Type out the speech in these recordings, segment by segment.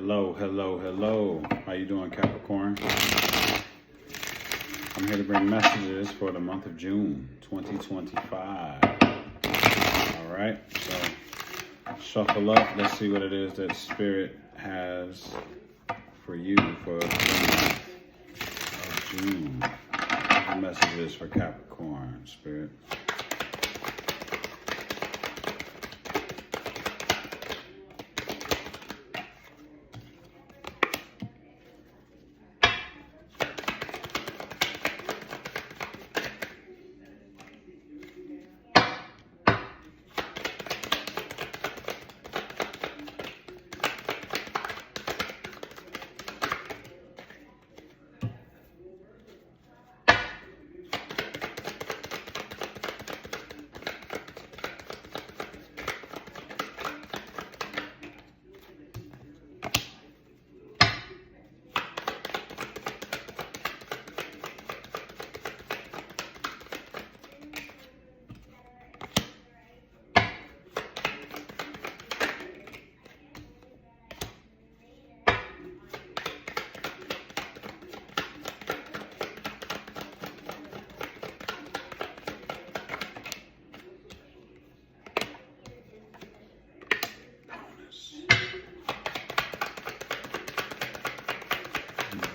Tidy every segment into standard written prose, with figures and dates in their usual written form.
Hello, hello, hello. How you doing, Capricorn? I'm here to bring messages for the month of June 2025. All right, so shuffle up. Let's see what it is that Spirit has for you for the month of June. The messages for Capricorn, Spirit.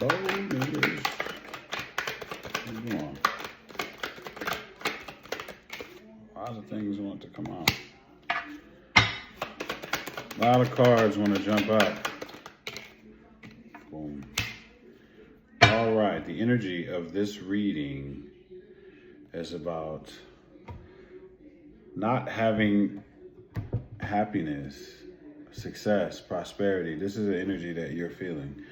Bonus. Come on. A lot of things want to come out. A lot of cards want to jump out. Boom. All right. The energy of this reading is about not having happiness, success, prosperity. This is the energy that you're feeling.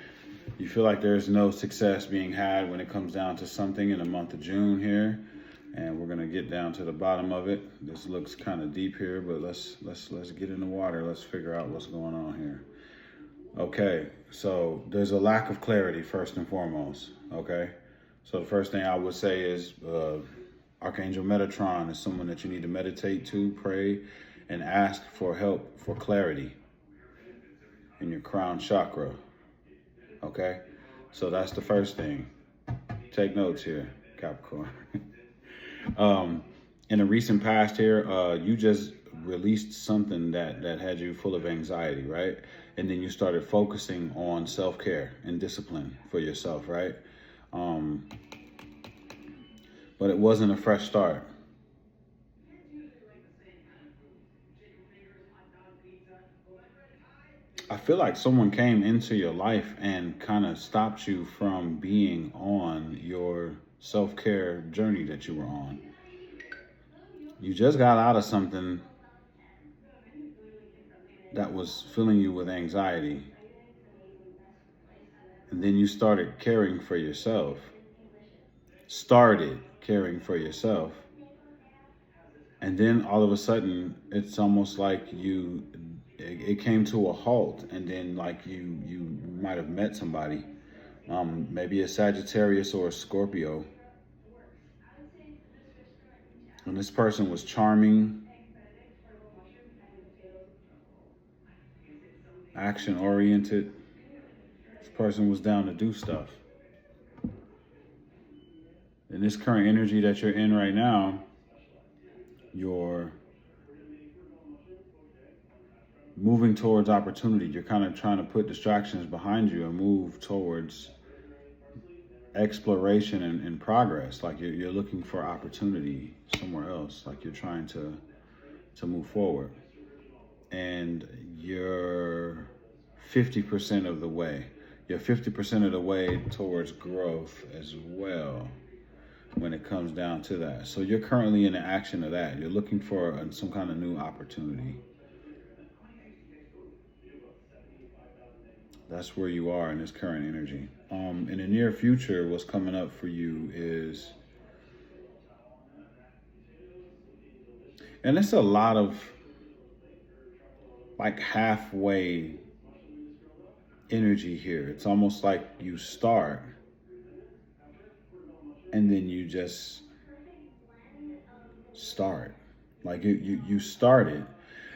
You feel like there's no success being had when it comes down to something in the month of June here, and we're gonna get down to the bottom of it. This looks kind of deep here, but let's get in the water. Let's figure out what's going on here. Okay, so there's a lack of clarity first and foremost. Okay, so the first thing I would say is Archangel Metatron is someone that you need to meditate to, pray, and ask for help for clarity in your crown chakra. Okay, so that's the first thing. Take notes here, Capricorn. In a recent past here, you just released something that had you full of anxiety, right? And then you started focusing on self-care and discipline for yourself, right? But it wasn't a fresh start. I feel like someone came into your life and kind of stopped you from being on your self-care journey that you were on. You just got out of something that was filling you with anxiety. And then you started caring for yourself. And then all of a sudden, it's almost like it came to a halt, and then like you might have met somebody, maybe a Sagittarius or a Scorpio, and this person was charming, action oriented. This person was down to do stuff. In this current energy that you're in right now, you're moving towards opportunity. You're kind of trying to put distractions behind you and move towards exploration and progress. Like you're looking for opportunity somewhere else. Like you're trying to move forward. And you're 50% of the way. You're 50% of the way towards growth as well when it comes down to that. So you're currently in the action of that. You're looking for some kind of new opportunity. That's where you are in this current energy. In the near future, what's coming up for you is, and it's a lot of like halfway energy here. It's almost like you start and then you just start. Like you started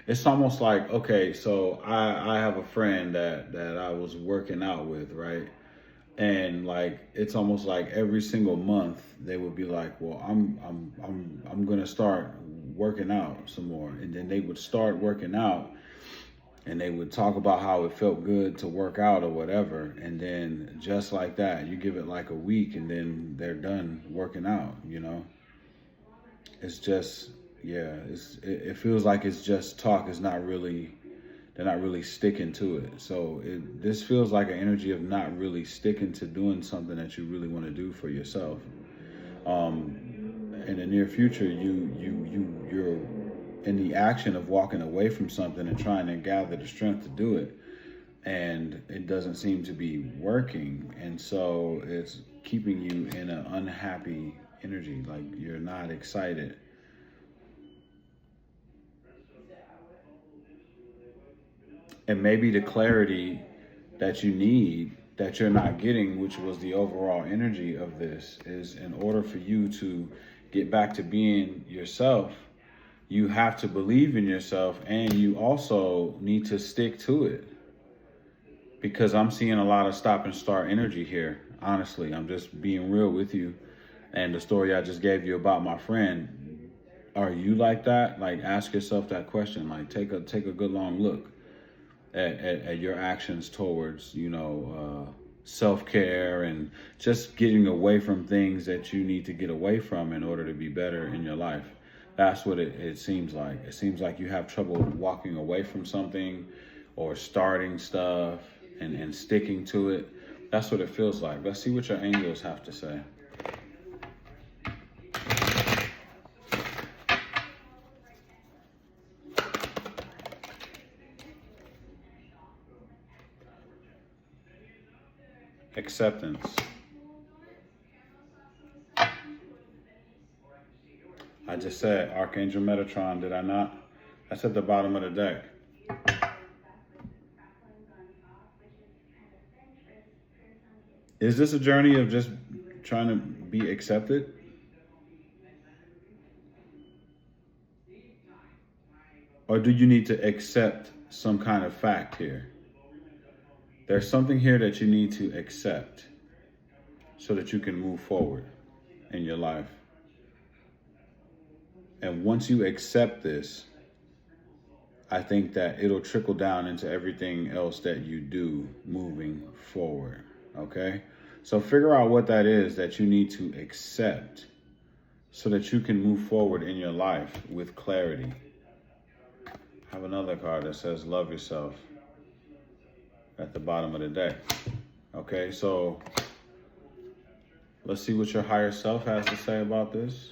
It's almost like, okay, so I have a friend that I was working out with, right? And like it's almost like every single month they would be like, well, I'm gonna start working out some more. And then they would start working out and they would talk about how it felt good to work out or whatever. And then just like that, you give it like a week and then they're done working out, you know? It's just, yeah, it feels like it's just talk. It's not really, they're not really sticking to it. So this feels like an energy of not really sticking to doing something that you really want to do for yourself. In the near future, you're in the action of walking away from something and trying to gather the strength to do it, and it doesn't seem to be working, and so it's keeping you in an unhappy energy, like you're not excited. And maybe the clarity that you need that you're not getting, which was the overall energy of this, is in order for you to get back to being yourself, you have to believe in yourself, and you also need to stick to it. Because I'm seeing a lot of stop and start energy here. Honestly, I'm just being real with you. And the story I just gave you about my friend, are you like that? Like, ask yourself that question. Like, take a good long look at your actions towards, self-care and just getting away from things that you need to get away from in order to be better in your life. That's what it seems like. It seems like you have trouble walking away from something or starting stuff and sticking to it. That's what it feels like. Let's see what your angels have to say. Acceptance. I just said Archangel Metatron, did I not? That's at the bottom of the deck. Is this a journey of just trying to be accepted? Or do you need to accept some kind of fact here? There's something here that you need to accept so that you can move forward in your life. And once you accept this, I think that it'll trickle down into everything else that you do moving forward, okay? So figure out what that is that you need to accept so that you can move forward in your life with clarity. I have another card that says love yourself at the bottom of the deck. Okay, so let's see what your higher self has to say about this.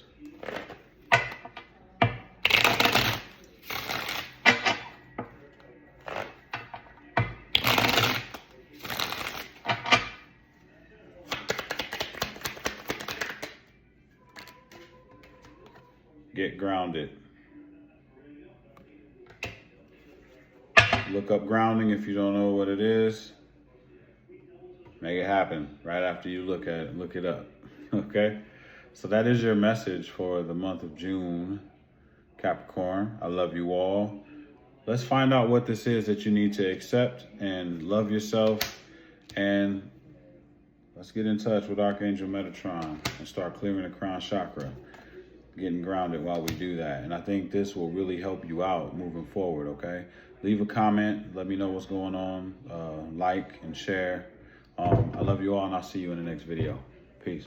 Get grounded. Look up grounding if you don't know what it is. Make it happen right after you look at it. Look it up. Okay? So that is your message for the month of June, Capricorn. I love you all. Let's find out what this is that you need to accept and love yourself. And let's get in touch with Archangel Metatron and start clearing the crown chakra. Getting grounded while we do that. And I think this will really help you out moving forward, okay? Leave a comment. Let me know what's going on. Like and share. I love you all, and I'll see you in the next video. Peace.